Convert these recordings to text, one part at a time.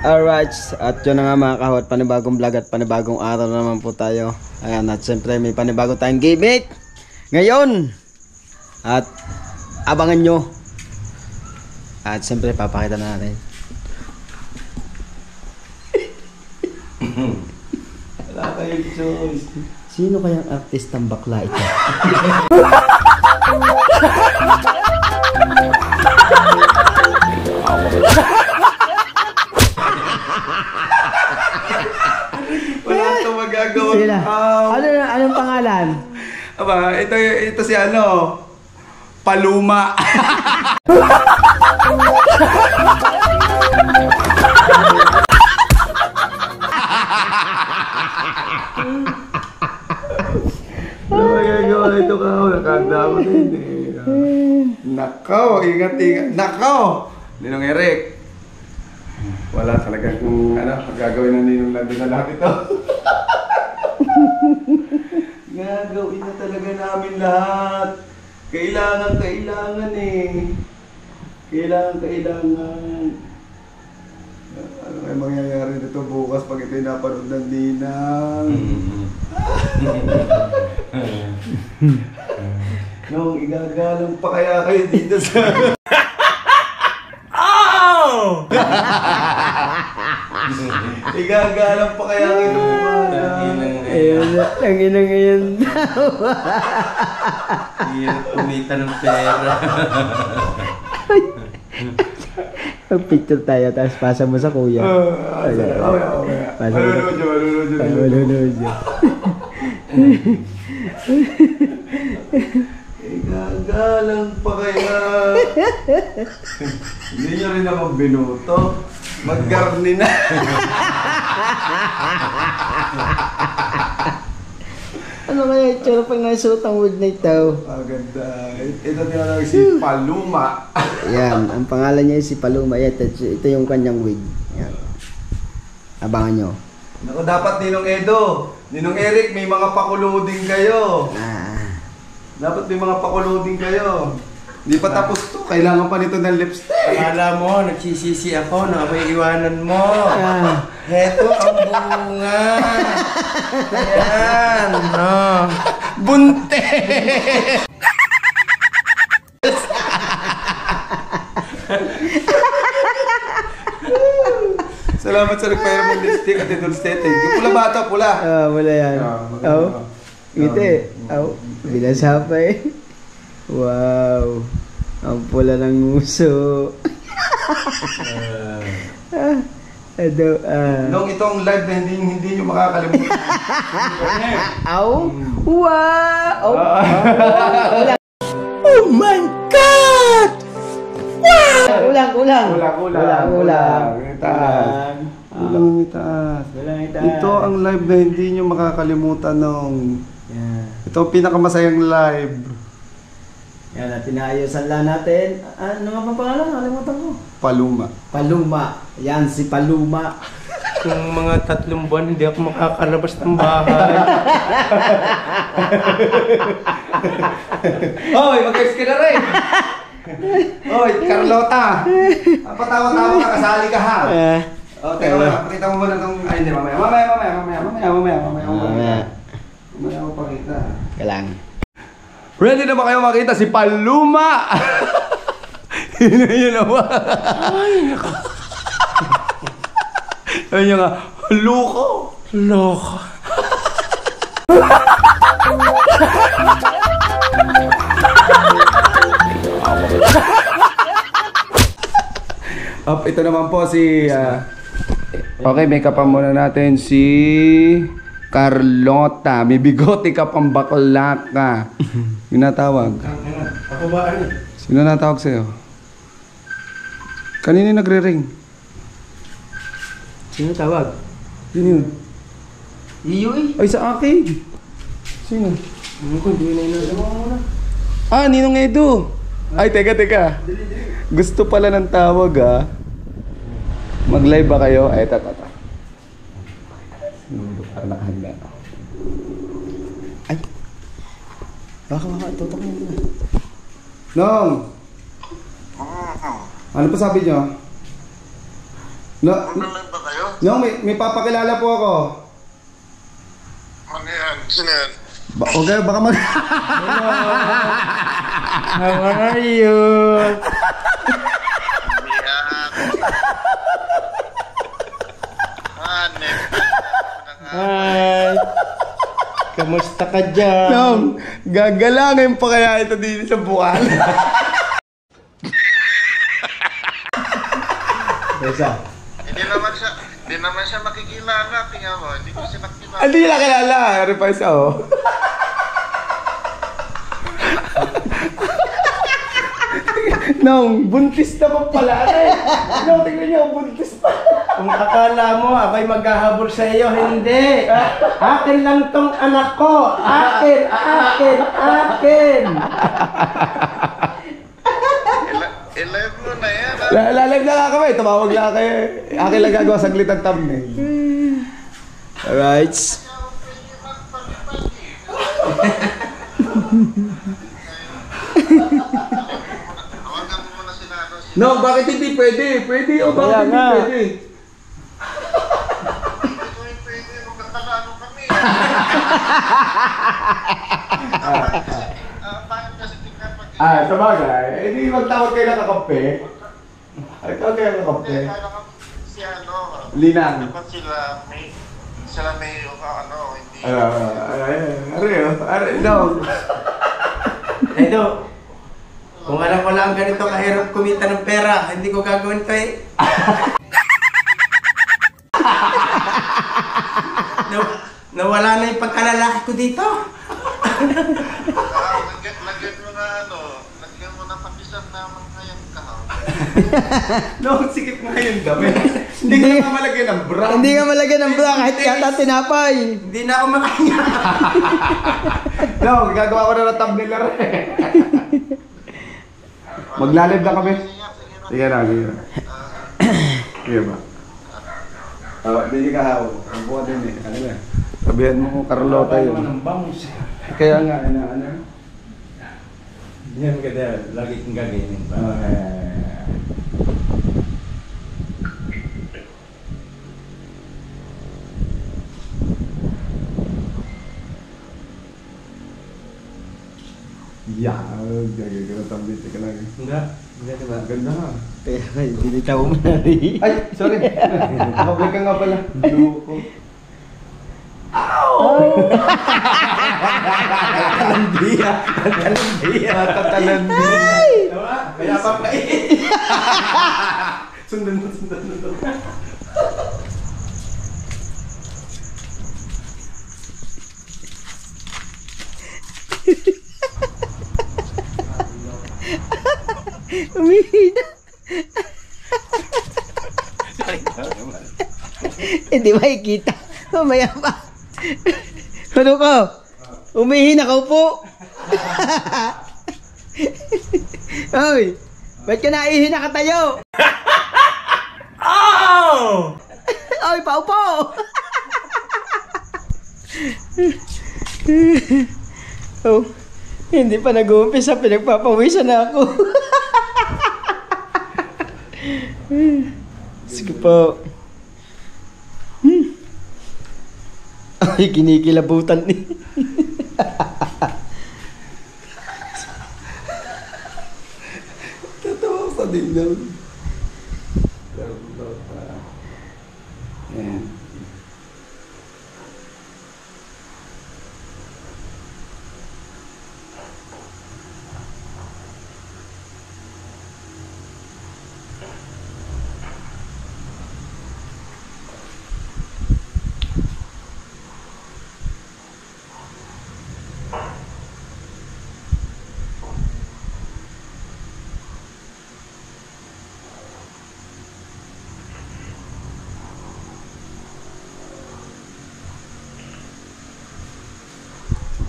Alright, at yun na nga mga kahot, panibagong vlog at panibagong araw na naman po tayo. Ayan, at siyempre may panibago tayong gimmick ngayon. At abangan nyo. At siyempre papakita na natin. Wala kayong choice. Sino kayang artistang bakla ito? Wala ito magagawa. Anong pangalan? Aba, ito si ano? Paluma. Ano magagawa ito ka? Nakanda ako din eh. Nakaw, ingat. Nakaw! Ninong Eric. Wala talaga kung gagawin na Ninong Lando na lahat ito. Gagawin na talaga namin lahat. Kailangan eh. Kailangan. Ano kaya mangyayari dito bukas pag ito'y napanood ng Ninang? Nung igagalang pa kaya kayo dito sa... Oh! Igagalang pa kaya kayo bukas? Ang ina ngayon daw. Hirap kumita ng pera. Picture tayo, tapos pasa mo sa kuya. Malunod yun. Igagalang pa kaya. Hindi nyo rin naman binuto. Mag-garni na. Ano kaya itsura pag nasuot ang wig na ito? Ganda. Ito tinatawag si Paluma. Yan, ang pangalan niya ay si Paluma. Ito yung kanyang wig. Yan. Abangan nyo. Naku, dapat Ninong Edo, Ninong Eric, may mga pakuluding kayo. Dapat may mga pakuluding kayo. Hindi pa tapos to, kailangan pa nito ng lipstick. Akala mo, nagsisisi ako na ako'y iwanan mo. Heto ang bunga. Ayan, no. Bunte! Salamat sa nagpahira mong lipstick at itong aesthetic. Yung pula bata, pula. Wala yan. Ngiti. Binasa pa eh. Wow. Ang pula ng nguso. Nung itong live na hindi nyo makakalimutan. Wow! Oh my God! Wow! Kulang. Itaas. Ito ang live na hindi nyo makakalimutan nung. Ito ang pinakamasayang live. Yan, at pinaayusan lang natin. Ano nga bang pangalan? Nakalimutan ko. Paluma. Yan, si Paluma. Kung mga 3 buwan, hindi ako makakalabas ng bahay. Hoy, mag-text ka na rin. Hoy, Carlota. Patawa-tawa ka, kasali ka ha. Teka mo, pakita mo muna itong... Ay, hindi, mamaya ako pakita. Kalang. Ready na ba kayo makita si Paluma? Yun naman. Ay, naka. Ayun nga, loko. Ito naman po si... Okay, make-up muna natin si... Carlota, may bigote ka pang bakla ka. Yung natawag. Ako ba ano? Sino natawag sa'yo? Kanina nagre-ring. Sino tawag? Sino yun? Iyo eh. Ay, sa akin. Sino? Ano ko, hindi na inalaman mo na. Ninong Edo. Ay, teka. Gusto pala ng tawag Mag-live ba kayo? Ay, tata. Para nakahanda. Ay. Baka tutok mo na. Nong! Ano pa sabi nyo? Mag-live ba No, may papakilala po ako. Ano yan? Sino yan? Okay, baka mag... How are you? Yan. Next. Hi. Kamusta ka dyan? Nong, gagalangin pa kaya ito dito sa buwan. Besa. Hindi naman siya makikilala. Tingnan mo, hindi ko siya nakilala. Hindi na kilala. Replies ako. Nong, buntis na pa pala. Nong, tingnan niyo, buntis pa. Kung akala mo ako'y maghahabol sa iyo, hindi. Akin lang tong anak ko. Akin. 11 mo na yan. Lalive na nga kami. Tumawag lang kayo. Akin lang gagawa saglit ang thumbnail. Alright. Tawagan mo muna sila. No, bakit hindi pwede? Pwede o bakit Kaya hindi nga. pwede? Pwede, magkakalano kami. Bakit kasi tingnan pag... Sa bagay. Hindi magtawag kayo ng kakampi. Ay, tawag kayo ng kakampi. Kaya ka si ano... Linang. Dapat sila may ano, hindi... No. Edo, kung alam ko lang ganito kahirap kumita ng pera, hindi ko gagawin to eh. Nawala na yung pagkalalaki ko dito. Lagyan mo na ano, lagyan mo na patisang naman ngayong kahaw. No, sikip nga yung dami. Hindi ka naman malagyan ng bra. Hindi ka malagyan ng bra kahit yata tinapay. Hindi na ako makahinga. No, gagawa ko na ng thumbnail na rin. Maglalib na kami. Sige na, sige na. Sige ba? Hindi ka haw. Ang buwan din eh. Ano na? Sabihan mo kung Carlota yun. ng bangus. Kaya nga, ano? Yan ka dahil, lagi kong gagawin. Gagawin ng thumbnail. Teka lang. Enggak. Diba? Ganda nga. Binitaw mo na rin. Ay, sorry. Public ka nga pala. Luko. Talandiya. Talandiya. Kaya pa pa Sundan mo. Umihina. Hindi makikita. Mamaya pa. Ano ko? Umihina ka po. Oy, ba't ka naihina ka tayo? Oh! Oy, paupo. Oh, hindi pa nag-uumpisa, pinagpapawisan na ako. Sige po. Ay, kinikilabutan ni. Tatawa sa din yan. Ayan.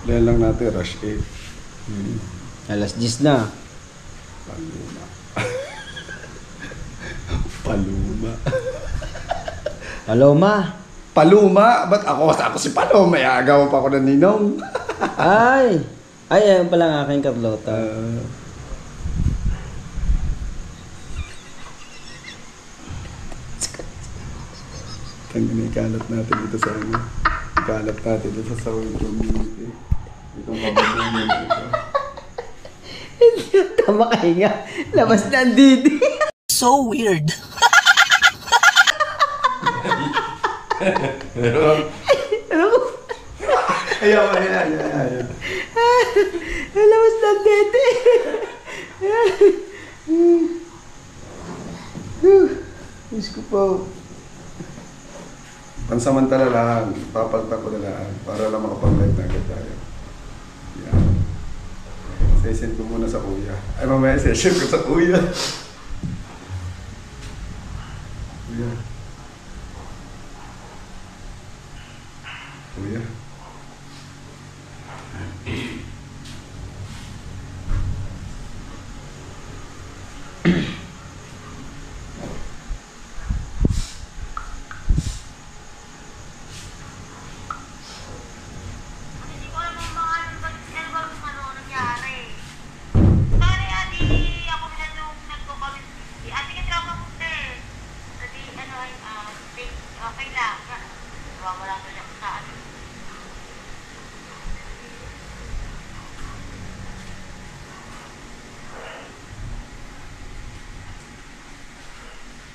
Yan lang natin, rush 8. Alas 10 na. Paluma. Paluma. Paloma. Paluma? Ba't ako si Paloma? Agaw pa ako ng ninong. Ay, ayun pala ang aking Carlota. Tangin, ikalat natin dito sa ano. Ikalat natin dito sa Sawin community. Itong kababuyan dito. Tama kahinga. Labas na ang didi. So weird. Ayan. Labas na ang didi. Diyos ko po. Pansamantala lang, papalta ko na lang para lang makapag-live na agad tayo. Yan. Session ko muna sa kuya. Ay, mamaya session ko sa kuya. Kuya. Kuya. Hindi ko alam ang mga ano nangyari. Sorry, Adi. Ako na yung nagko-comment. Adi ka trauma ko eh. Adi, ano ay, okay lang. Wala ko lang sa ano.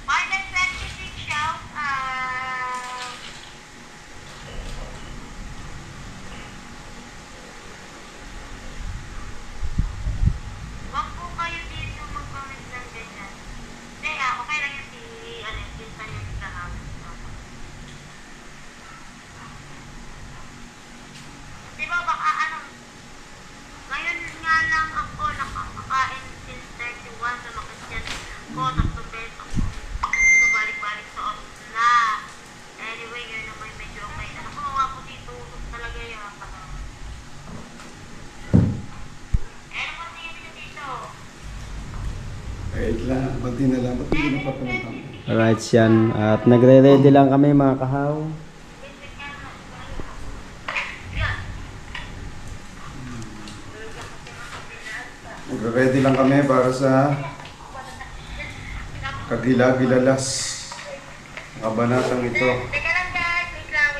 Minus 26 shout. Wag po kayo dito mag-comment ng ganyan. Hindi, okay lang yung pinsan niya sa house. Di ba baka ngayon nga lang ako nakakain since 31 sa makasyan ko, 3 peso. So, balik-balik sa office na. Anyway, yun naman medyo okay. Nakuha ko dito talaga yung ano po tingin nyo dito? Wait lang, pati na lang, pati na papalata. Alright yan. At nagre-ready lang kami mga kahaw. Magre-ready lang kami para sa kagila-gilalas. Kabanatang ito. Teka lang guys, wait lang.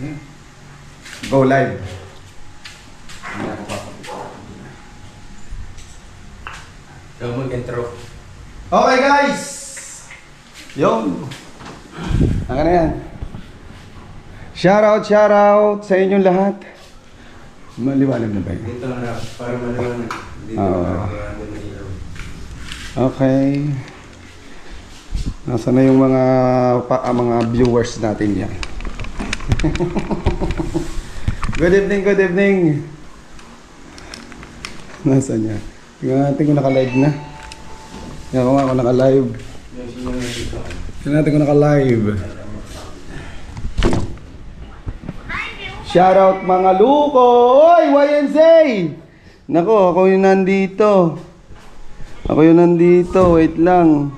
Yeah. Go live. Ikaw mag-intro. Okay guys! Yun. Ano na yan? Shoutout sa inyong lahat. Maliwanag na ba yun? Dito na, para maliwanag. Dito Oo. na, para maliwanag. Okay. Nasaan na yung mga viewers natin yan? Good evening. Nasaan niya? Tingnan natin kung naka-live na. Tingnan ko nga kung naka-live. Tingnan natin kung naka-live. Shoutout mga luko! Oy! YNZ! Nako, ako yung nandito. Wait lang.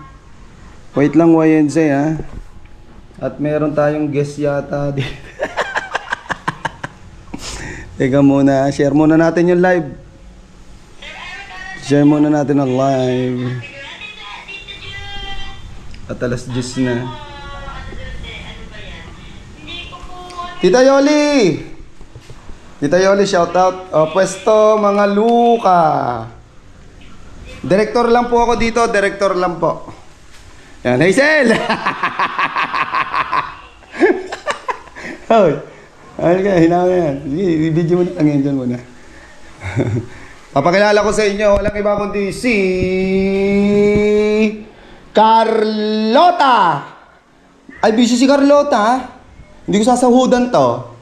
YNZ ha. At meron tayong guest yata dito. Teka muna, share muna natin yung live. Share muna natin ang live. At alas 10 na. Tita Yoli, shoutout. Pwesto mga luka. Direktor lang po ako dito, Yan, Hazel! Hoy! Ano ka, hinawa yan. Sige, i-video mo na lang yan dyan muna. Papakilala ko sa inyo, walang iba kundi si Carlota! Ay, busy si Carlota, ha? Hindi ko sasahudan to.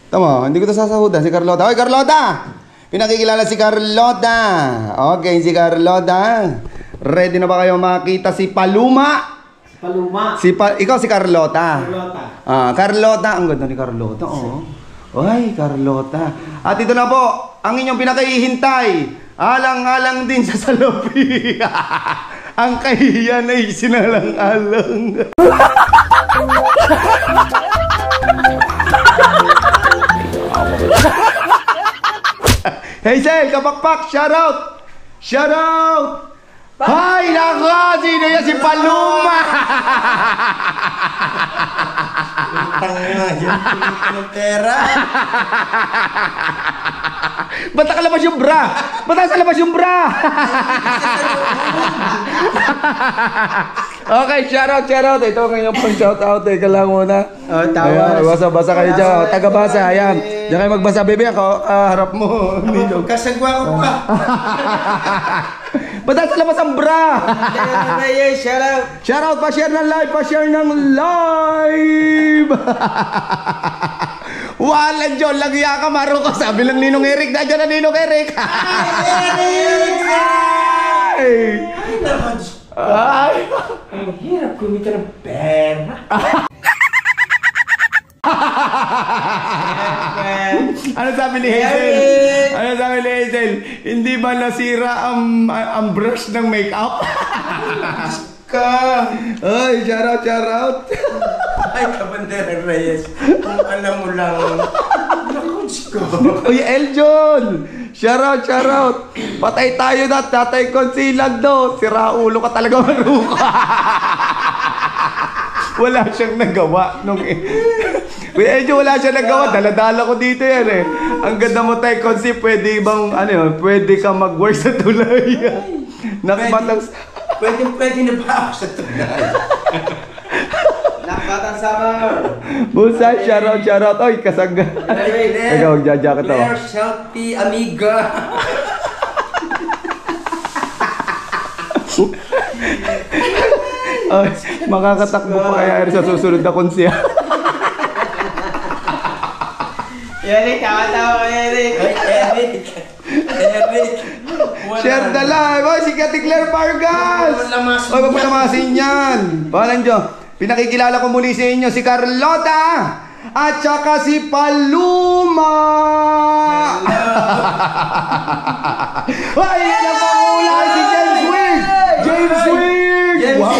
Tama, hindi ko to sasahudan si Carlota. Hoy, Carlota! Pinakikilala si Carlota. Okay, si Carlota. Ready na ba kayo makita si Paluma? Ikaw si Carlota. Carlota. Ang ganda ni Carlota, oh. Ay, Carlota. At ito na po, ang inyong pinakahihintay. Alang-alang din sa salapi. Ang kahiyan ay sinalang-alang. Hazel, kapakpak, shoutout! Shoutout! Hay, nako! Sino yan? Si Paluma! Tanga, yan kumita ng pera. Ba't nakalabas yung bra? Ba't nakalabas yung bra? Okay, shoutout. Ito ang inyong pang shoutout. Teka lang muna. Tawa. Ayan, basa kayo dyan. Taga-basa, ayan. Diyan kayo magbasa, bebe. Ako, harap mo. Nino. Kasagwa ko pa. Ba't nakalabas ang bra? Shoutout, pa-share ng live. Wala, John, lagya ka, maro ko. Sabi lang Ninong Eric, nandiyan na Ninong Eric. Ay! Ang hirap kumita ng pera. Ano sabi ni Hazel? Hindi ba nasira ang brush ng makeup? Ay, shoutout. Ay, Kabandera Reyes. Kung alam mo lang. Nakuts ko. Uy, Eljon! Shoutout! Patay tayo na, tatay konsilag do. Sira ulo ka talaga, maruka. Wala siyang nagawa nung Uy, Eljon, wala siyang nagawa. Daladala ko dito yan eh. Ang ganda mo tayo, konsi, pwede bang, pwede ka mag-work sa tulay. Nakbatang... Pwede na ba ako sa tulay? Nakbatang summer. Busay, shoutout. Oy, kasangga. Ikaw, magjajacket ako. Claire Shelty, amiga. Ay, makakatakbo pa kaya sa susunod na konsiya. Eric, tawa ka, Eric. Ay, Eric. Share the live. Oy, si Kati Claire Vargas. Oy, wag mo lamasin yan. Paano nyo? Pinakikilala ko muli sa inyo si Carlota at saka si Paluma. Ay, yan ang pangulay si James Wig. Wow.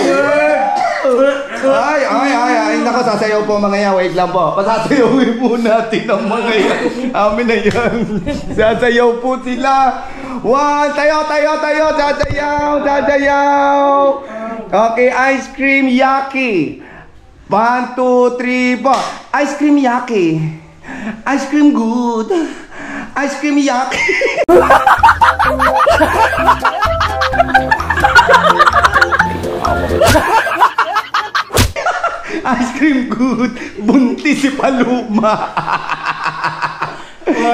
Ay, nako, sasayaw po mga yan. Wait lang po. Pasasayawin po natin ang mga yan. Amin na yan. Sasayaw po sila. One, tayo. Sasayaw. Okay, ice cream yaki. 1, 2, 3, 4. Ice cream yaki. Ice cream good. Ice cream yaki. Ice cream good. Buntis si Paluma.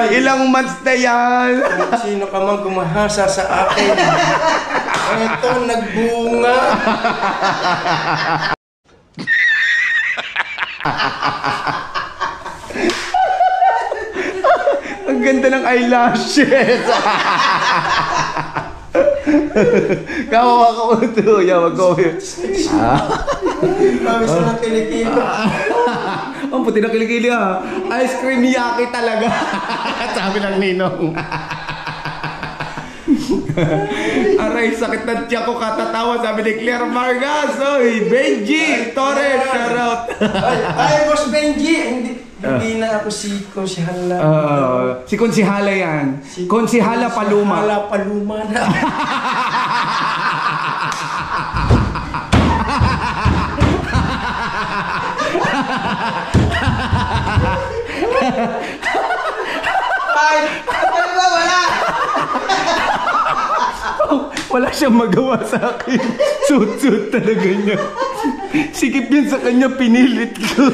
Ilang months na yan. Sino ka man gumahasa sa akin? Ito, nagbunga. Ang ganda ng eyelashes. Kawawa ka mo ito. Mag-comment. Pawis na kilikilo. Ang puti na kilikili ha. Ice cream yaki talaga. Sabi ng Ninong. Aray, sakit na tiyak ko katatawa. Sabi ni Claire Vargas. Oy, Benji Torres, shoutout. Ay, Boss Benji. Hindi na ako si Konsihala. Si Konsihala yan. Konsihala Paluma. Konsihala Paluma na. Ay, ano ba? Wala. Wala siyang magawa sa akin. Suit talaga niya. Sikip yan sa kanya, pinilit ko.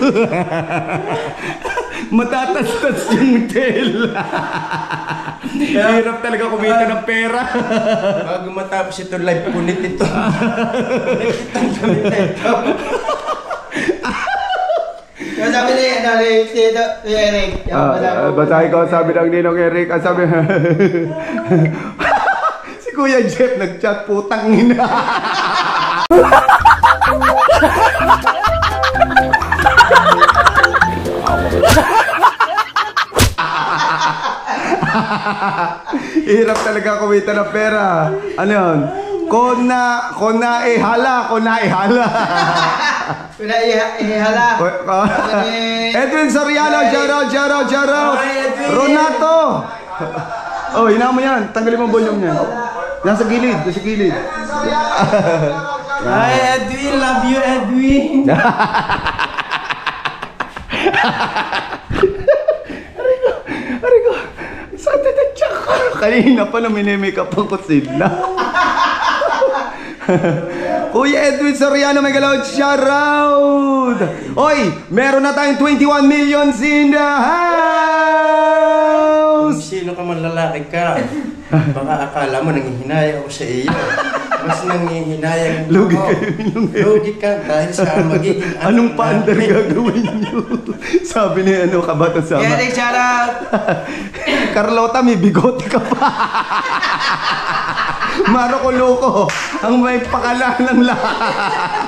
Matatas-tas yung tela. Hirap talaga kumita ng pera. Bago matapos ito live, punit ito. Punit ito. Yung sabi ni Eric. Basahin ko, sabi ng Ninong Eric. Ang sabi, si Kuya Jeff nag-chat, putang ina. Hirap talaga kumita ng pera. Ano yun? Kona ihala. Ihala. Edwin Soriano, shoutout. Ronato. Oh, hina mo yan. Tanggalin mo volume niyan. Nasa gilid, nasa gilid. Hi, Edwin. Love you, Edwin. Aray ko, saan tatadyak ko? Kanina pa na minimake-up ako sila. Kuya Edwin Soriano, may galaw, shoutout! Oy, meron na tayong 21 million in the house! Sino ka man lalaki ka? Baka akala mo nanghihinayang ako sa iyo. Mas nanghihinayang Lugi ako. kayo ninyong Lugi ka dahil sa magiging Anong paandar gagawin nyo? Sabi ni ano, kabata sama. Eric, shoutout! Carlota, may bigote ka pa. Maroko Loko, ang may pakala ng lahat.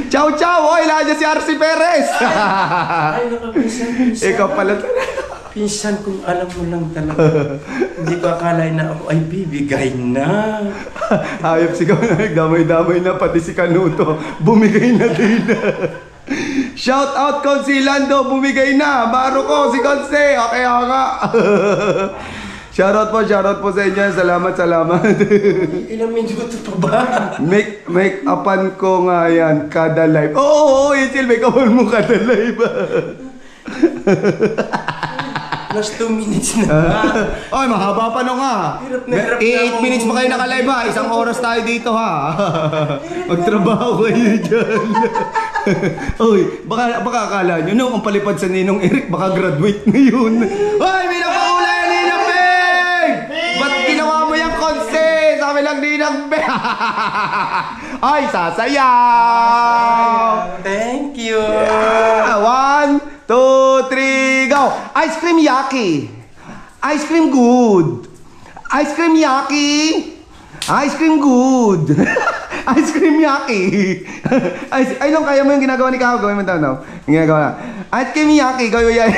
Ciao, ciao! Oy, lahat si RC Perez! Ay, pinsan. Ikaw pala. Pinsan kung alam mo lang talaga. Hindi ko akalain na ako ay bibigay na. Hayop sigaw na nagdamay-damay na, pati si Kanuto. Bumigay na din. Shout out Consi Lando, bumigay na. Baro ko si Consi. Okay, nga. Shoutout po sa inyo. Salamat. Ilang minuto pa ba? Make upan ko nga yan kada live. Oo, Isil, make upan mo kada live. Plus 2 minutes na. Oy, mahaba pa no nga. 8 minutes pa kayo naka-live ha. 1 oras tayo dito ha. Magtrabaho kayo dyan. Oy, baka akala nyo, no, kung palipad sa Ninong Eric, baka graduate ngayon. Oy, may napakulay na Ninong Beng! Ba't ginawa mo yung konse? Sabi lang Ninong Beng. Ay, sasayaw! Thank you! 1, 2, 3, go! Ice cream yaki! Ice cream good! Ice cream yaki! Ice cream good! Ice cream yaki! Ay, nung kaya mo yung ginagawa ni Kao, gawin mo daw, no? Yung ginagawa na. Ice cream yaki, gawin yan.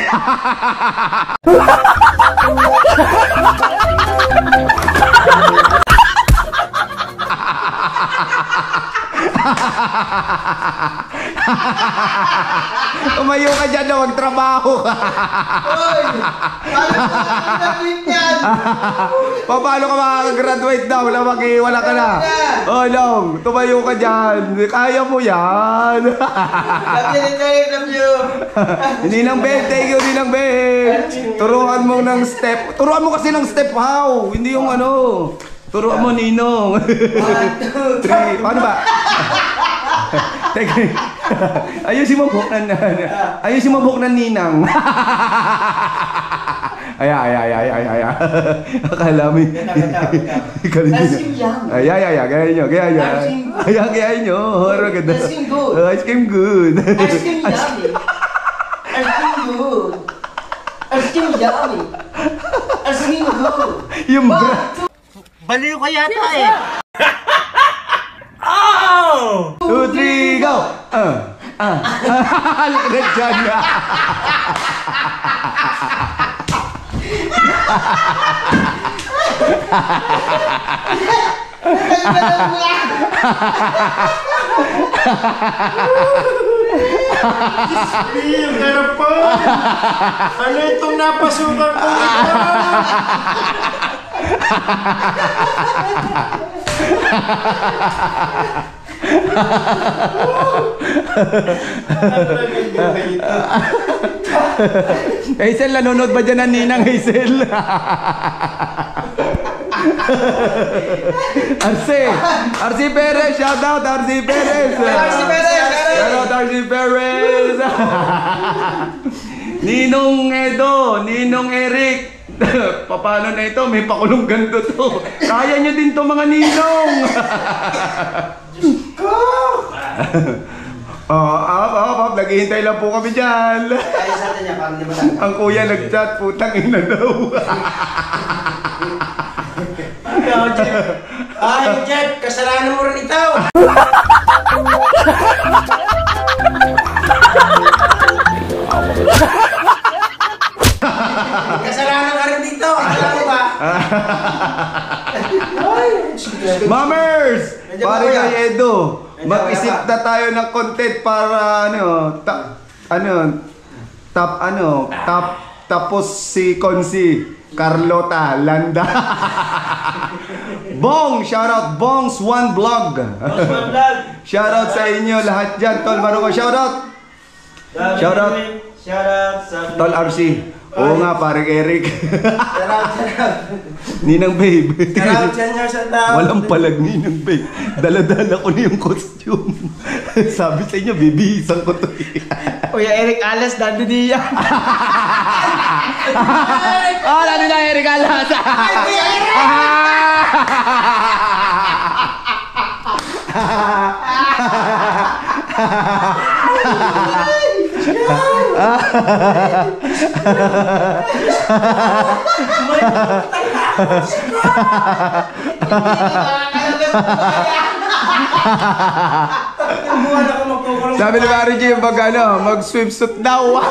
Umayo ka dyan na magtrabaho ka. Hoy! Paano ka makakagraduate daw? Wala ka na. Oh, Long, tumayo ka dyan. Kaya mo yan. Love you! Ninang Ben, thank you, Ninang Ben. Turuan mo ng step. Turuan mo kasi ng step how. Hindi yung ano. Turuan mo, Ninong. 1, 2, 3. Paano ba? Teka. Ayusin mo buhok ng Ninang. Ay. Akala mo. Gaya nyo. Gaya nyo. Horo ganda. Ice cream good. Ice cream yummy. Ice cream good. Ice cream yummy. Ice cream good. Yung Baliw ka yata eh. 2, 3, go! Halak na dyan na! Yung garapan! Ano itong napasukan ko ito? Hazel, nanonood ba dyan ang Ninang Hazel? RC Perez, shout out RC Perez! Shout out RC Perez! Ninong Edo, Ninong Eric, paano na ito? May pakulong ganto to. Kaya nyo din to mga ninong. Naghihintay lang po kami dyan. Ang kuya nag-chat, putang ina daw. Ay, Jeff, kasalanan mo rin ito. Kasalanan ka rin dito. Alam mo ba? Mamers! Pare kay Edo, mag-isip na tayo ng content para tapos si Consi Carlota Landa. Bong, shoutout Bong's One Vlog. Shoutout sa inyo lahat dyan, Tol Maruko, shoutout. Shoutout sa Tol RC. Oo nga, parang Eric. Ninang Babe. Shoutout sa inyo sa tao. Walang palag, Ninang Babe. Dala-dala ko na yung costume. Sabi sa inyo, bibihisan ko to. Kuya Eric Alas, nandun niya. Oh, nandun na Eric Alas. Sabi ni Mari G, mag-swimsuit daw.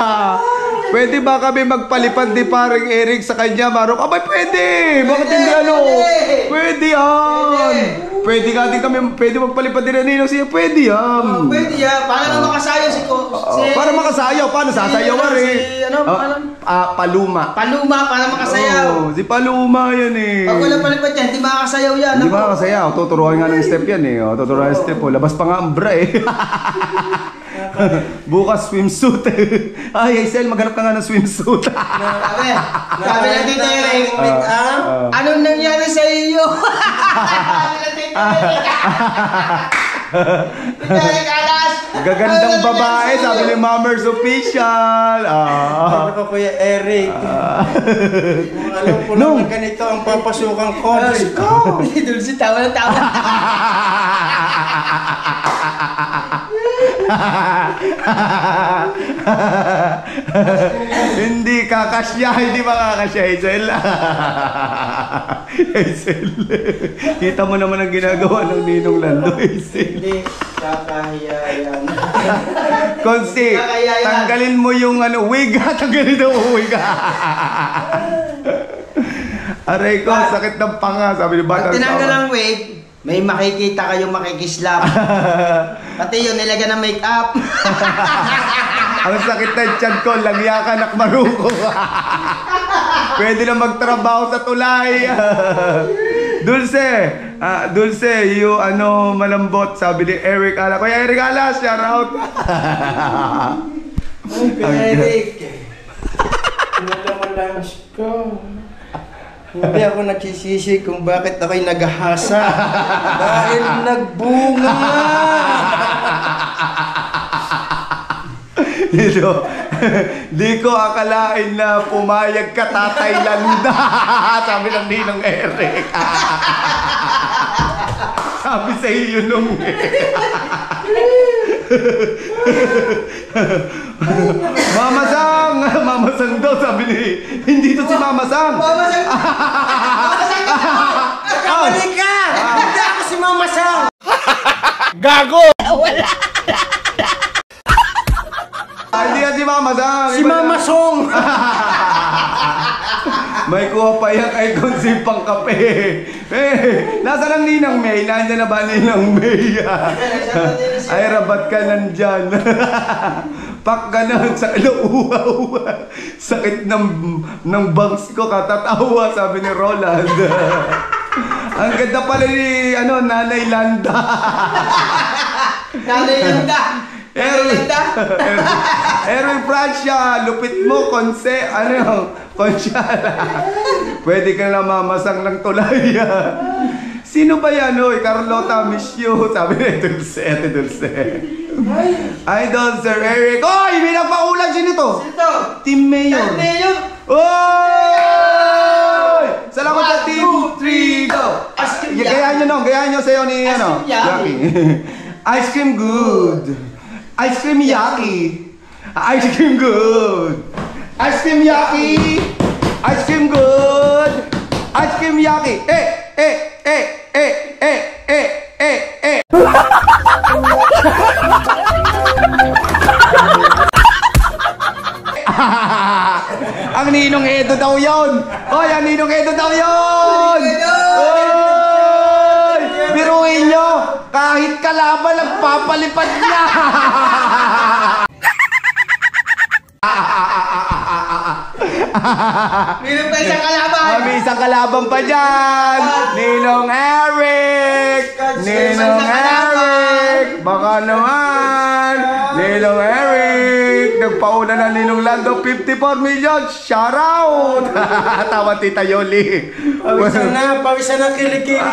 Pwede ba kami magpalipad ni parang Eric sa kanya, Marok? Abay, pwede! Bakit hindi Pwede yan! Pwede nga din kami, pwede magpalipad din na Ninong siya, pwede yan! Pwede yan, para na makasayaw para makasayaw, paano sasayaw Paluma. Paluma, para makasayaw. Si Paluma yan eh. Pag wala palipad yan, hindi makakasayaw yan. Hindi makakasayaw, tuturuan nga ng step yan eh. Tuturuan ng step, labas pa nga ang bra eh. Bukas swimsuit. Ay, Sel, maghanap ka nga ng swimsuit. Sabi na dito Eric, anong nangyari sa iyo? Eric Alas! Gagandang babae, sabi ni Mammers Official. Ano ko, Kuya Eric? Kung alam ko lang na ganito ang papasukan ko. Diyos ko! Dulce, tawa na tawa. Hindi kakasya, hindi makakasya, Hazel. Hazel. Kita mo naman ang ginagawa ng Ninong Lando, Hazel. Hindi kakahiya yan. Konsi, tanggalin mo yung wig. Tanggalin mo yung wig. Aray ko, sakit ng panga, sabi ni Batang Pag tinanggal ang wig, may makikita kayong makikislap. Pati yun, nilagyan ng make-up. Ang sakit ng tiyan ko, langyakan at Maruko. Pwede na magtrabaho sa tulay. Dulce, you malambot, sabi ni Eric Alas. Kuya Eric Alas, shout out. Eric, pinalamalans ko. Hindi ako nagsisisi kung bakit ako'y naghahasa. Dahil nagbunga nga. Di ko akalain na pumayag ka, Tatay Landa. Sabi ng Ninong Eric. Sabi sa iyo nung Mamasang daw, sabi ni, hindi to si Mamasang. Mamasang Kamali ka! Hindi ako si Mamasang! Gago! Wala! Hindi ka si Mamasang. Si Mamasong! May kuha pa yan kay Konsi pang kape. Nasa lang Ninang May? Nandiyan na ba Ninang May? Ay, rabat ka nandyan. Pak ganon, sakit ng uhaw. Sakit ng bangs ko, katatawa, sabi ni Roland. Ang ganda pala ni Nanay Landa. Nanay Landa! Erwin Francia, lupit mo, Konsya. Pwede ka na mamasang ng tulay. Sino ba yan, Carlota, miss you. Sabi ni Dulce. Idol, Sir Eric. Oy, may nagpaulan. Sino to? Team Mayor. Oy! Salamat sa Team 3, go! Gayahan nyo sa'yo ni, Yaki. Ice cream good. Ice cream Yaki. Ice cream good. Ice cream Yaki. Ice cream good. Ice cream Yaki. Ang Ninong Edo daw yun. Hoy, ang Ninong Edo daw yun. Hoy! Biruin nyo, kahit kalaban nagpapalipad niya. Meron pa isang kalaban. May isang kalaban pa dyan. Ninong Eric. Ninong Eric. Baka naman. Ninong Eric. Nagpauna na Ninong Lando. 54 million. Shout out. Tawa Tita Yoli. Pawisan na kilikili ka.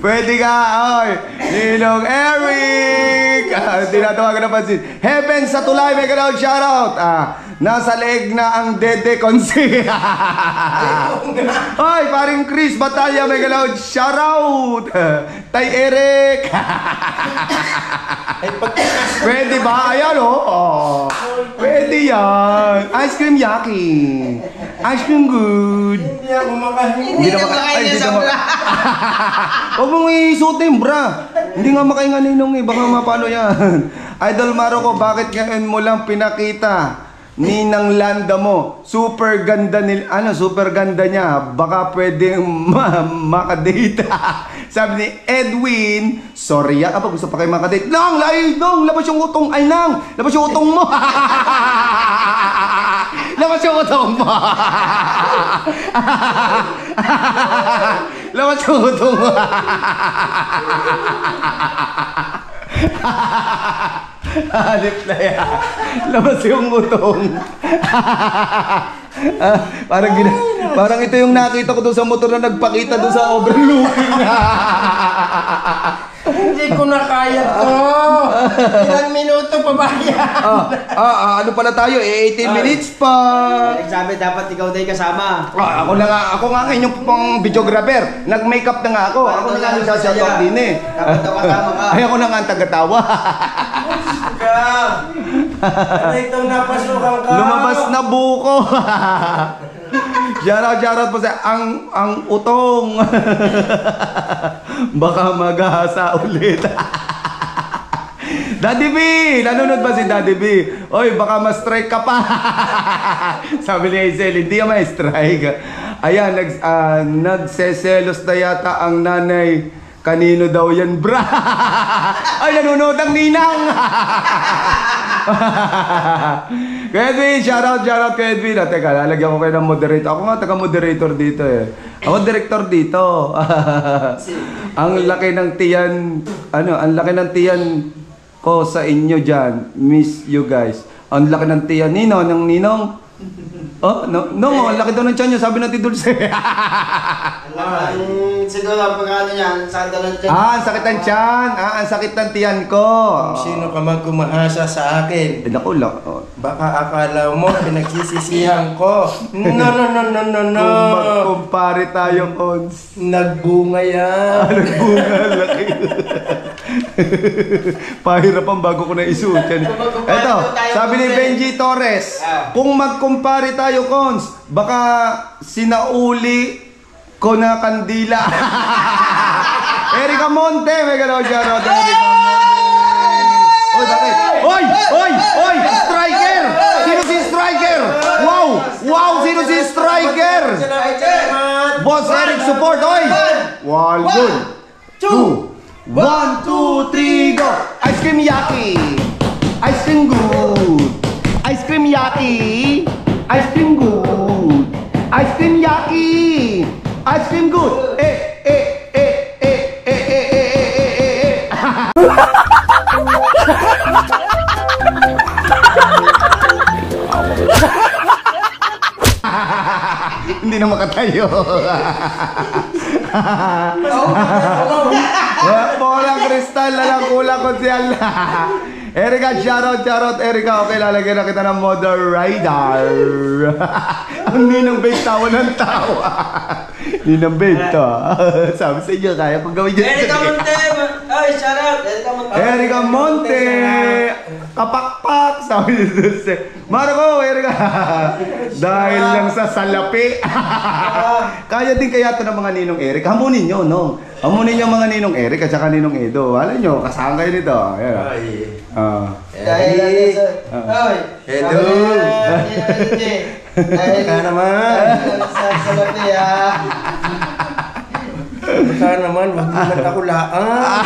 Pwede ka, oy. Ninong Eric. Tinatawagan na pansin. Heaven sa tulay, may gano'n shoutout. Nasa leeg na ang Dede Consi. Oy, paring Chris Batalya, may gano'n shoutout. Tay Eric. Pwede ba? Ayan, oh. Pwede yan. Ice cream yaki. Ice cream good. Hindi ako makahingi. Hindi na makain niya sa bra. Huwag mong isutin, bra. Hindi nga makainga ninong eh. Baka mapano yan. Idol Maroko, bakit ngayon mo lang pinakita Ninang Landa mo? Super ganda super ganda niya. Baka pwedeng makadate. Sabi ni Edwin, sorry ya, kapag gusto pa kayo makadate. Nang, labas yung utong. Ay, Nang, labas yung utong mo. Labas yung utong mo. Labas yung utong mo. Halip na yan. Labas yung utong. Parang ito yung nakita ko doon sa motor na nagpakita doon sa overlooking. Hindi ko na kaya to. Ilang minuto pa ba yan? Ano pala tayo? 18 minutes pa. Sabi dapat ikaw din kasama. Ako nga ngayon yung pang videographer. Nag-makeup na nga ako. Ako na nga nagsasayaw din eh. Dapat kasama ka. Ay, ako na nga ang tagatawa. Ano itong napasukan ka? Lumabas na buko. Shoutout po sa ang utong. Baka maghahasa ulit. Daddy B! Nanonood ba si Daddy B? Oy, baka ma-strike ka pa. Sabi ni Hazel, hindi ka ma-strike. Ayan, nagseselos na yata ang nanay. Kanino daw yan, bra? Ay, nanonood ang ninang. Kedwin, shoutout kay Edwin. Teka, lalagyan ko kayo ng moderator. Ako nga taga-moderator dito eh. Ako director dito. Ang laki ng tiyan, ang laki ng tiyan ko sa inyo dyan. Miss you guys. Ang laki ng tiyan. Ninong. Oh, no, ang laki daw ng tiyan niya. Sabi natin Dulce. Siguro ang pagkano niya, sakit ng tiyan. Ang sakit ng tiyan. Ang sakit ng tiyan ko. Sino ka man kumahasa sa akin? Naku, Baka akala mo pinagsisisihan ko. No. Kung magkumpare tayo, Cons. Nagbunga yan. Nagbunga, laki. Pahirapan bago ko na isuot yan. Eto, sabi ni Benji Torres, kung magkumpare tayo, Cons, baka sinauli ko na kandila. Erika Monte, may gano'n siya, Rod. Erika Monte. Oy, bakit? Oy! Striker! Sino si Striker? Wow! Sino si Striker? Boss Eric support, oy! One, good. 2, 1, 2, 3, go! Ice cream yaki! Ice cream good! Ice cream yaki! Ice cream good! Ice cream yaki! Ice cream good! Hindi na makatayo. Bolang kristal na lang kulang konsyal na. Erika, shoutout Erika. Okay, lalagyan na kita ng moderator. Ang ninang bait tawa ng tawa. Ninang bait to. Sabi sa inyo, kaya pag gawin dyan. Erika Monte! Ay, shoutout! Erika Monte! Kapakpak! Sabi ni Dulce. Marco, Erika! Dahil lang sa salapi. Kaya din kaya ito ng mga ninong Eric. Hamunin nyo, no? Hamunin nyo mga ninong Eric at saka ninong Edo. Alam nyo, kasama kayo nito. Ayan. Dahil Edo! Dahil Ka naman! sa salapi, Baka naman, wag naman ako laan.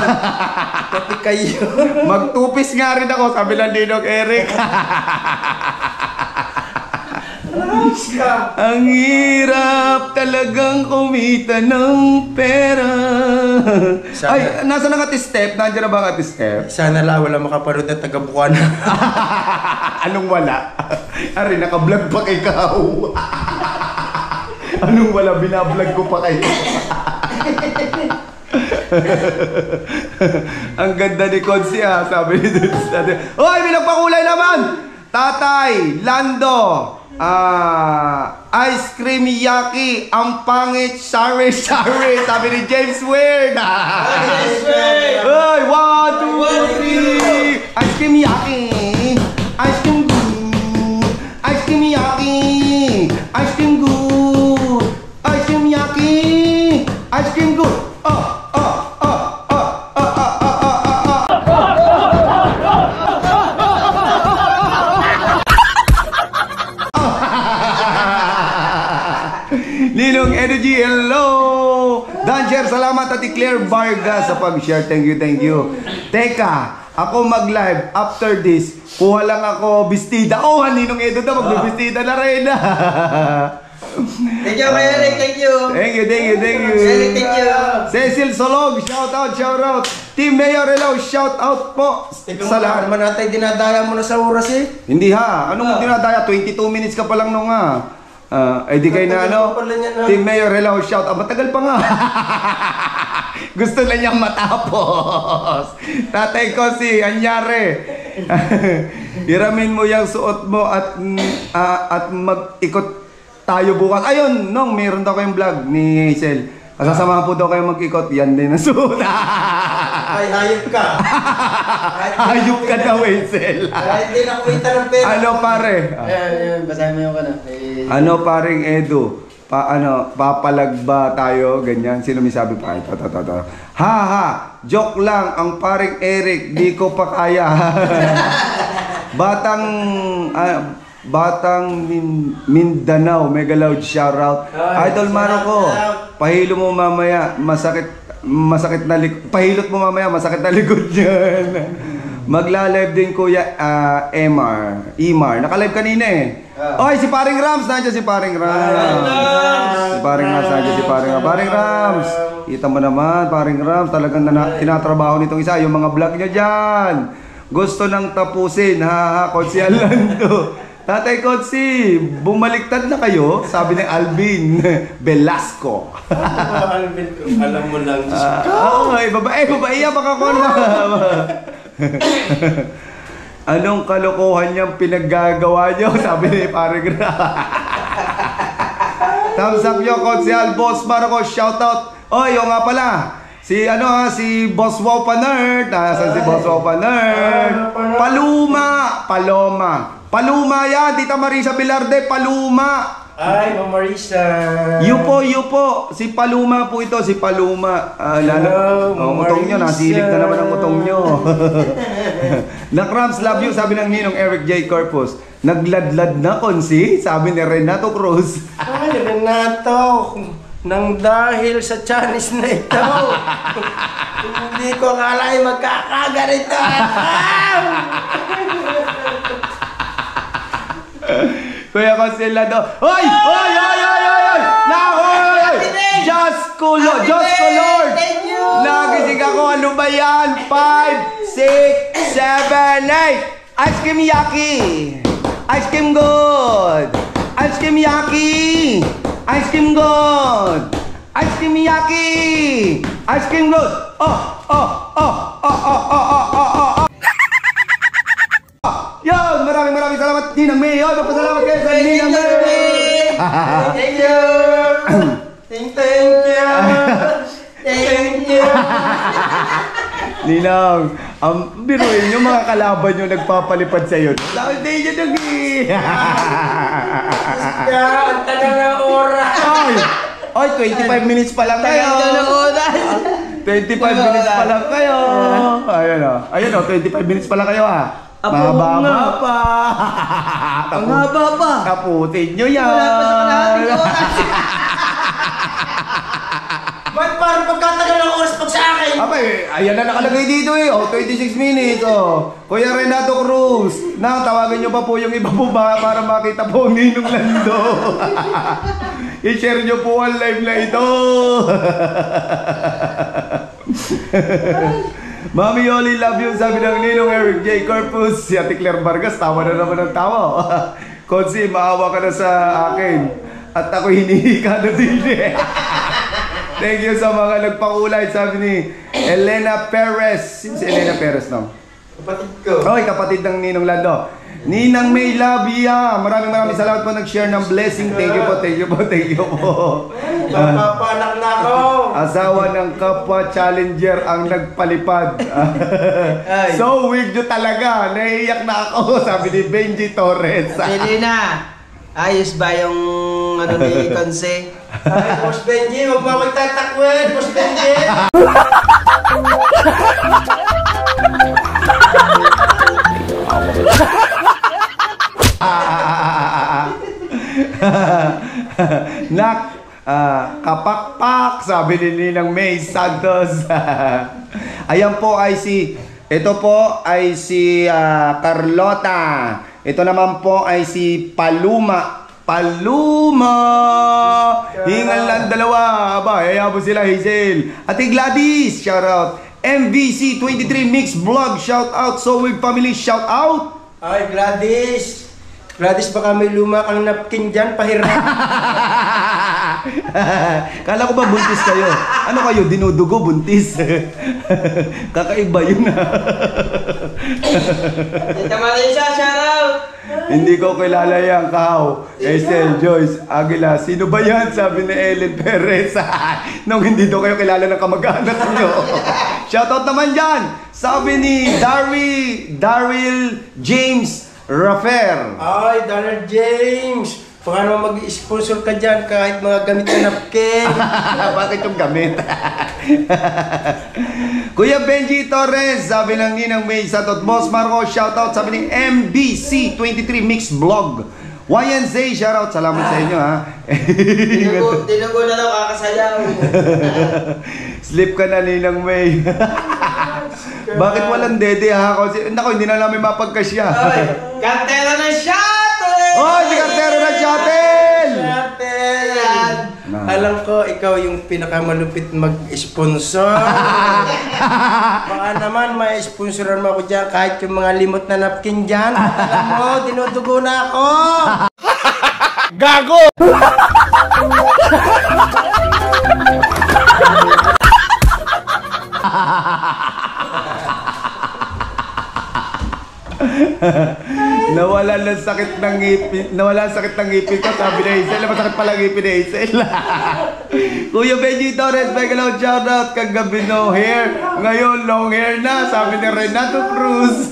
Pati kayo. Magtupis nga rin ako, sabi ng Ninong Eric. Ang hirap talagang kumita ng pera. Ay, nasa na Ate-Step? Nandiyan na ba ang Ate-Step? Sana lang wala makaparod na taga-Bukan. Anong wala? Ari, naka-vlog pa kay ikaw. Anong wala? Binablog ko pa kayo. Ang ganda ni Konsi sabi ni Dutz natin. Hoy, may nagpakulay naman! Tatay, Lando, ice cream yaki, ang pangit, sorry, sabi ni James Weird. Hoy, 1, 2, 3. Ice cream yaki, ice cream good, ice cream yaki, ice cream good, ice cream yaki, ice cream good. Ninong Energy, hello! Dancer, salamat Ate Claire Vargas sa pag-share. Thank you. Teka, ako mag-live after this. Kuha lang ako bestida. Oh, Ninong Edo na, magbibistida na rin. Thank you, Kuya Eric. Thank you. Thank you. Eric, thank you. Cecil Solog, shout out. Team Mayor, hello, shout out po. Sa lahat naman natin, dinadaya mo na sa oras eh. Hindi anong dinadaya? 22 minutes ka pa lang nung ay di kayo na Team Mayor, hello, shout out. Matagal pa nga. Gusto na niyang matapos. Tatay ko anyari. Iramin mo yung suot mo at mag-ikot tayo bukas. Ayun, meron daw kayong vlog ni Hazel. Kasasamahan po daw kayo mag-ikot. Yan din ang suot. Ay, hayop ka. Hayop ka daw, Hazel. Kahit di nakuita ng pera. Ano pare? Basahin mo yung Ano paring Edu? Papalag ba tayo? Ganyan. Sino may sabi pa? Ito. Ha! Joke lang. Ang paring Eric, di ko pa kaya. Batang Mindanao, mega loud shoutout. Idol Maro ko, pahilo mo mamaya, masakit na pahilot mo mamaya, masakit na likod niyan. Magla-live din Kuya Emar. Naka-live kanina eh. Oy, si Paring Rams, nandiyan si Paring Rams. Paring Rams. Kita mo naman, Paring Rams, talagang tinatrabaho nitong isa yung mga vlog niya diyan. Gusto nang tapusin, Kotsi Alando. Tatay Kotsi, bumaliktad na kayo, sabi ni Alvin Velasco. Alvin, alam mo lang. Babae yan, baka ko na. Anong kalokohan niyang pinaggagawa niyo, sabi ni Paring Thumbs up yo, Kotsi Al, Boss Marco, shoutout. Oy, nga pala. Si Boss Wow Panerd. Nasaan si Boss Wow Panerd? Paluma yan, Tita Marisa Bilarde, Paluma. Ay, Mama Marisa. Yupo. Si Paluma po ito, si Paluma. Utong nyo, nasilip na naman ang utong nyo. Nakrams, love you, sabi ng Ninong Eric J. Corpus. Nagladlad na Konsi, sabi ni Renato Cruz. Ay, Renato. Nang dahil sa Chinese na ito. Hindi ko akalain magkakaganito. Kuya Conselado. Hoy! Diyos ko Lord! Nagising ako, ano ba yan? 5, 6, 7, 8. Ice cream yaki! Ice cream good! Ice cream yaki! Ice cream good! Ice cream yaki! Ice cream good! Yan! Maraming salamat Ninang May! Magpasalamat kayo sa Ninang May! Thank you! Thank you! Ninang, biruin nyo mga kalaban nyo nagpapalipad sa'yo. Hindi nyo Ang tagal na oras! Ay, 25 minutes pa lang kayo. 25 minutes pa lang kayo. Ayun o, 25 minutes pa lang kayo Mahaba pa. Ang haba pa. Taputin nyo yan. Wala pa sa kalahating oras. Ba't parang pagkatagal ng oras pag sa akin? Abay, ayan na nakalagay dito eh. 26 minutes. Kuya Renato Cruz. Tawagin nyo pa po yung iba po ba para makita po ang Ninong Lando. I-share nyo po ang live na ito. Mami Yoli, love you. Sabi ng Ninong Eric J. Corpus. Si Ate Claire Vargas, tawa na naman ng tawa. Konsi, maawa ka na sa akin. At ako hinihika na din eh. Thank you sa mga nagpakulay. Sabi ni Elena Perez. Sino si Elena Perez, no? Kapatid ko. Okay, kapatid ng Ninong Lando. Ninang May Labia. Maraming salamat po nag-share ng blessing. Thank you po, thank you po, thank you po. Papanak na ako. Asawa ng kapwa challenger ang nagpalipad. So weird nyo talaga. Naiiyak na ako, sabi ni Benji Torres. Selena, ayos ba yung ano ni Conce? Ay, Boss Benji, huwag mo akong tatakwin, Boss Benji. Nak, kapakpak, sabi ni Ninang May Santos. Ayan po ay ito po ay si Carlota. Ito naman po ay si Paluma. Hingal lang dalawa. Aba, hayaan sila, Hazel. Ate Gladys, shout out. MVC 23 Mix Vlog, shout out. So with family, shout out. Ay, Gladys. Gladys, baka may luma kang napkin dyan, pahiram. Kala ko ba buntis kayo? Ano kayo? Dinudugo, buntis. Kakaiba yun. Tita Marisa, shout out! Hindi ko kilala yan, Kao. Hazel, Joyce, Aguila. Sino ba yan? Sabi ni Ellen Perez. Nung hindi daw kayo kilala ng kamag-anak nyo. Shoutout naman dyan. Sabi ni Daryl James Raffer. Ay, Donald James. Baka naman mag-sponsor ka dyan kahit mga gamit na napkin. Bakit yung gamit? Kuya Benji Torres, sabi ng Ninang May Satot. Boss Marco, shoutout. Sabi ni MBC 23 Mix Vlog. YNZ, shoutout. Salamat sa inyo, ha. Dinugo na daw kakasayaw. Sleep ka na, Ninang May. Bakit walang dede, ha? Kasi, naku, hindi na namin mapagkasya. Oy, kantero ng shuttle! Oy, si kantero ng shuttle! Shuttle! Alam ko, ikaw yung pinakamalupit mag-sponsor. Baka naman, may sponsoran mo ako dyan kahit yung mga limot na napkin dyan. Alam mo, dinudugo na ako! Gago! Nawala ng sakit ng ngipin ko, sabi ni Hazel. Masakit pala ngipin ni Hazel. Kuya Benji Torres, Begalaw, shoutout. Kagabi no hair, ngayon long hair na, sabi ni Renato Cruz.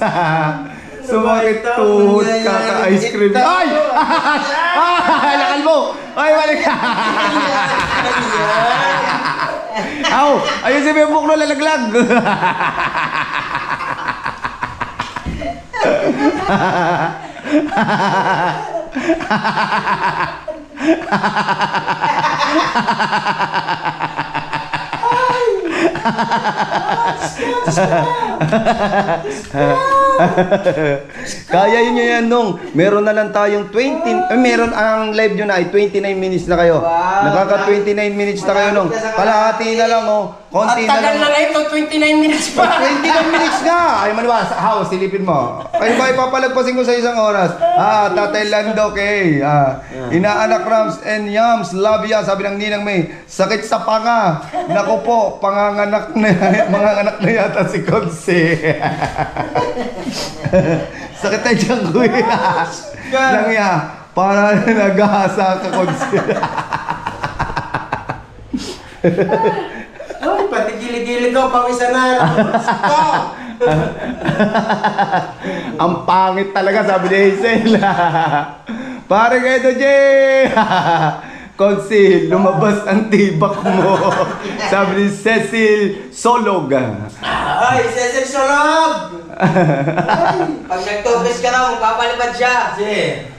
Sumakit tuhod, kaka-ice cream. Ay! Lakal mo! Ay, balik ka! Aw! Ayun si Bebok no, lalaglag! Kaya yun yan nung meron na lang tayong 20, meron ang live nyo na ay 29 minutes na kayo. Wow. Nakaka 29 minutes na kayo nung. Kalahati na lang oh. Konti na lang. Tagal na ito, 29 minutes pa. 29 minutes nga! Ay manuwa, how? Silipin mo. Ay ba ipapalagpasin ko sa isang oras? Tatay Lando kay. Inaanak Rams and Yams. Love ya, sabi ng Ninang May. Sakit sa panga. Naku po, panganganak na yata si Conce. Sakit tayo dyan, kuya. Lang ya, para nag-ahasa ka, Conce. Ay, pati gili-gili ko, pang isa na. Ang pangit talaga, sabi ni Hazel. Pare kayo to, Jay! Conce, lumabas ang tibak mo. Sabi ni Cecil Solog. Ay, Cecil Solog! Pag nag-tupis ka raw, magpapalipad siya.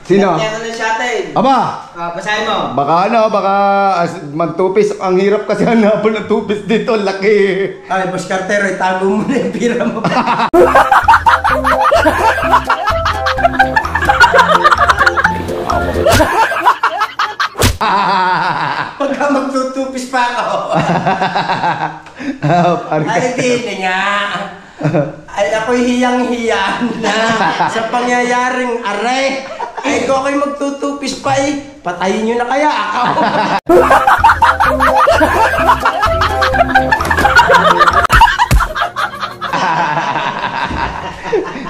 Sino? Meron na siya atin. Aba! Basahin mo. Baka magtupis. Ang hirap kasi hanapon ng tupis dito. Laki. Ay, Boss Cartero, itago mo na yung pira mo. Pagka magtutupis pa ako. Ay, di nga. Ay, ako'y hiyang-hiyang na sa pangyayaring aray. Ay, kung ako'y magtutupis pa patayin nyo na kaya ako.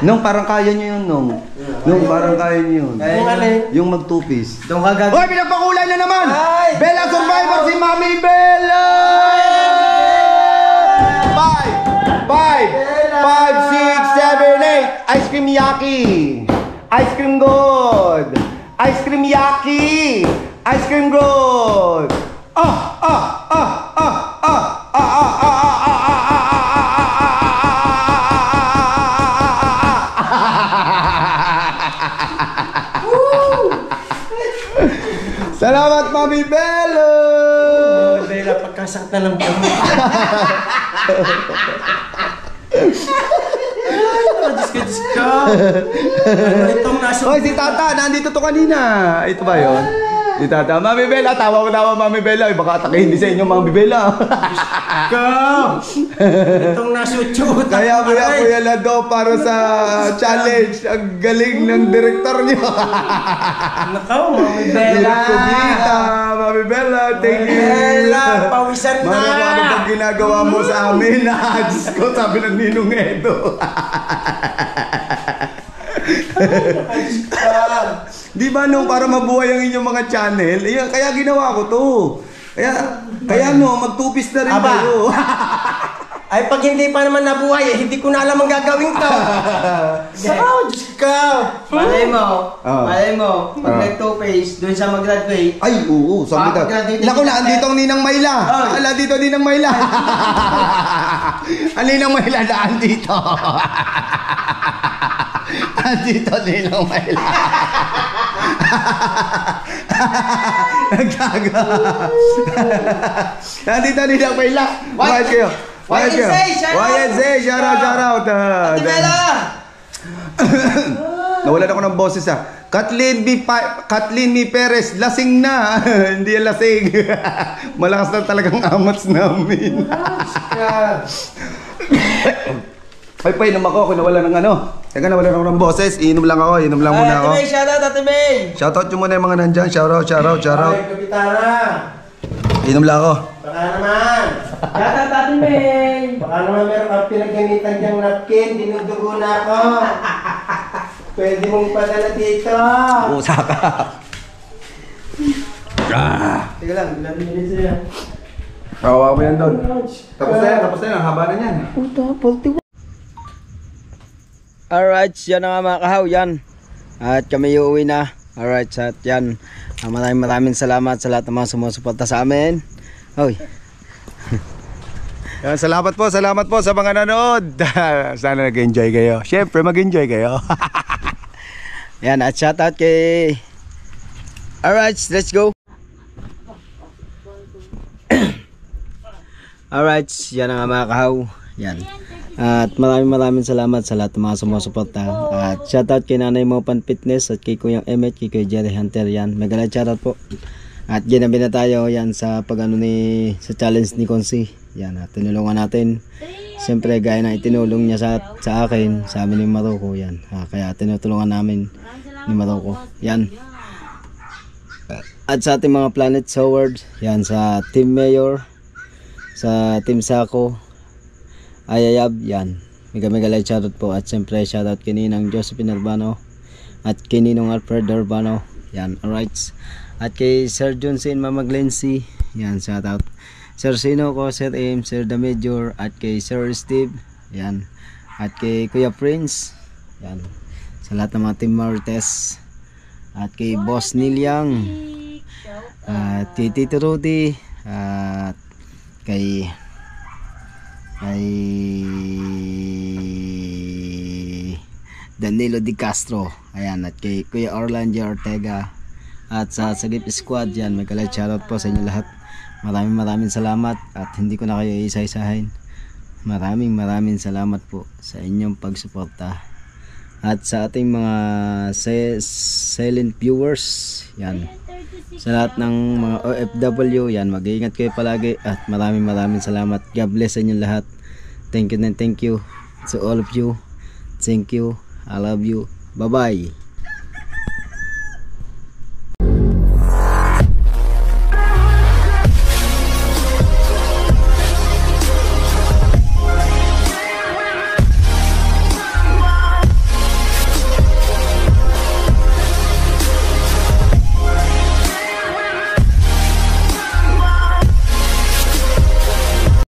Nung parang kaya nyo yun, Nung parang kaya nyo yun. Yung magtupis. Doon ka gagawin. Hoy, pinagpakulay na naman! Ay! Bella Survivor si Mami Bella! 5, 6, 7, 8. Ice cream yaki. Ice cream good. Ice cream yaki. Ice cream good. Salamat, Mami Bella! Bella, pagkasakit na ng buhay. Diyos ko. Itong nasa... Hoy, si Tata, nandito to kanina. Ito ba yun? Si Tata, Mami Bella, tawa ko naman, Mami Bella. Baka atakihin din sa inyo, Mami Bella. Itong nasutsut. Kaya Kuya Lado para sa challenge. Ang galing ng direktor niyo. Nakaw, Mami Bella. Kumita, Mami Bella. Thank you. Bella, pawisan na. Ano pang ginagawa mo sa amin? Diyos ko, sabi ng Ninong Edo. Di ba nung para mabuhay ang inyong mga channel? Ayan, kaya ginawa ko to. Kaya magtupis na rin Aba. kayo. Ay, pag hindi pa naman nabuhay, hindi ko na alam ang gagawin ko. Diyos ko. Malay mo. Ah. Malay mo. Pag nag-tupis, doon siya mag-graduate. Ay, oo, sabi ka. Graduate Naku din na, siya. andito ang Ninang Mayla. Ay. Ala, dito Ninang Mayla. Ang Ninang Mayla na andito. Andito Ninang Mayla. Nagkaga. Nandito Ninang Mayla. Bakit kayo? YNZ, shout out. Ate Bella! Nawalan ako ng boses Kathleen B. Perez, lasing na. Hindi yan lasing. Malakas na talagang amats namin. Ay, inom ako. Nawalan ng Teka, nawalan ako ng boses. Inom lang muna ako. Ate May, shout out Ate May! Shoutout nyo muna yung mga nandyan. Shout out. Ay, Kapitana. Inom lang ako. Baka naman. Shout out Ate May! Baka naman meron kang pinagamitan diyang napkin. Dinudugo na ako. Pwede mong padala dito. Pusa ka. Teka lang, ilan minutes na yan? Kawawa mo yan doon. Tapos na yan. Ang haba na yan. Alright, yan na nga mga kahaw, yan. At kami uuwi na. Alright, at yan. Maraming salamat sa lahat ng mga sumusuporta sa amin. Hoy. Yan, salamat po sa mga nanood. Sana nag-enjoy kayo. Siyempre, mag-enjoy kayo. Yan, at shoutout kay... Alright, let's go. Alright, yan na nga mga kahaw. Yan. At maraming salamat sa lahat ng mga sumusuporta. At shoutout kay Nanay Mo Pan Fitness at kay Kuyang Emmet, kay Kuya Jerry Hunter, yan. Mega shoutout po. At ginabi na tayo yan sa sa challenge ni Konsi. Yan, at tinulungan natin. Siyempre gaya na itinulong niya sa akin, sa amin ni Maroko, yan. Kaya tinutulungan namin ni Maroko. Yan. At sa ating mga Planet Soward, yan, sa Team Mayor, sa Team Sako, Ayayab, yan. Mega light shoutout po. At siyempre shoutout kay Ninang Josephine Urbano at kay Ninong Alfred Urbano. Yan, alright. At kay Sir Johnson Mamaglensi, yan, shoutout. Sir Sino ko, Sir Aim, Sir The Major, at kay Sir Steve, yan. At kay Kuya Prince, yan. Sa lahat ng mga Team Martes. At kay Boss Nilyang, at kay Tito Rudy, at kay kay Danilo Di Castro, ayan, at kay Kuya Orlando Ortega, at sa Sagip Squad yan, may kalat shoutout po sa inyo lahat. Maraming salamat, at hindi ko na kayo isa-isahin. Maraming salamat po sa inyong pagsuporta, at sa ating mga silent viewers yan, sa lahat ng mga OFW yan, mag-iingat kayo palagi, at maraming salamat. God bless sa inyo lahat. Thank you to all of you. Thank you. I love you. Bye bye.